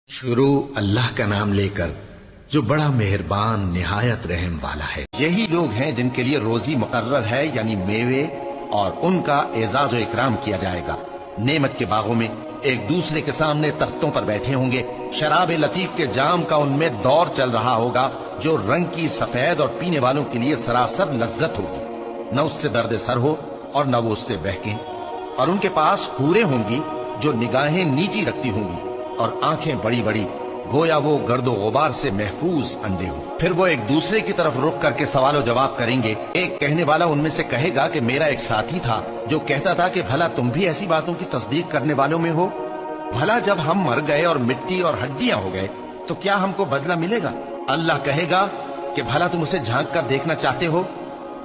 شروع اللہ کا نام لے کر جو بڑا مہربان نہایت رحم والا ہے۔ یہی لوگ ہیں جن کے لیے روزی مقرر ہے، یعنی میوے، اور ان کا اعزاز و اکرام کیا جائے گا۔ نعمت کے باغوں میں ایک دوسرے کے سامنے تختوں پر بیٹھے ہوں گے، شراب لطیف کے جام کا ان میں دور چل رہا ہوگا جو رنگ کی سفید اور پینے والوں کے لیے سراسر لذت ہوگی، نہ اس سے درد سر ہو اور نہ وہ اس سے بہکیں۔ اور ان کے پاس حوریں ہوں گی جو نگاہیں نیچی رکھتی ہوں گی اور آنکھیں بڑی بڑی، گویا وہ گرد و غبار سے محفوظ انڈے ہوں۔ پھر وہ ایک دوسرے کی طرف رخ کر کے سوال و جواب کریں گے۔ ایک کہنے والا ان میں سے کہے گا کہ میرا ایک ساتھی تھا جو کہتا تھا کہ بھلا تم بھی ایسی باتوں کی تصدیق کرنے والوں میں ہو؟ بھلا جب ہم مر گئے اور مٹی اور ہڈیاں ہو گئے تو کیا ہم کو بدلہ ملے گا؟ اللہ کہے گا کہ بھلا تم اسے جھانک کر دیکھنا چاہتے ہو؟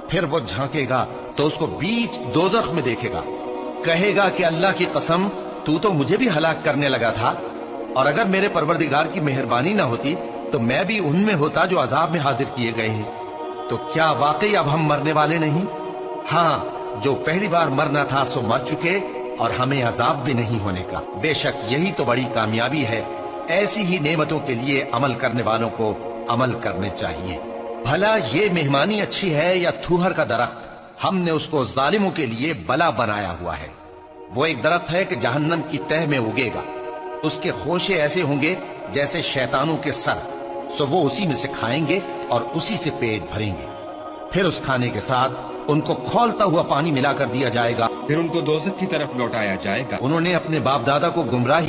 پھر وہ جھانکے گا تو اس کو بیچ دوزخ میں دیکھے گا، کہے گا کہ اللہ کی قسم تو مجھے بھی ہلاک کرنے لگا تھا، اور اگر میرے پروردگار کی مہربانی نہ ہوتی تو میں بھی ان میں ہوتا جو عذاب میں حاضر کیے گئے ہیں۔ تو کیا واقعی اب ہم مرنے والے نہیں؟ ہاں، جو پہلی بار مرنا تھا سو مر چکے، اور ہمیں عذاب بھی نہیں ہونے کا۔ بے شک یہی تو بڑی کامیابی ہے۔ ایسی ہی نعمتوں کے لیے عمل کرنے والوں کو عمل کرنے چاہیے۔ بھلا یہ مہمانی اچھی ہے یا تھوہر کا درخت؟ ہم نے اس کو ظالموں کے لیے بلا بنایا ہوا ہے۔ وہ ایک درخت ہے کہ جہنم کی تہ میں اگے گا، اس کے خوشے ایسے ہوں گے جیسے شیطانوں کے سر، سو وہ اسی میں سے کھائیں گے اور اسی سے پیٹ بھریں گے۔ پھر اس کھانے کے ساتھ ان کو کھولتا ہوا پانی ملا کر دیا جائے گا، پھر ان کو دوزخ کی طرف لوٹایا جائے گا۔ انہوں نے اپنے باپ دادا کو گمراہی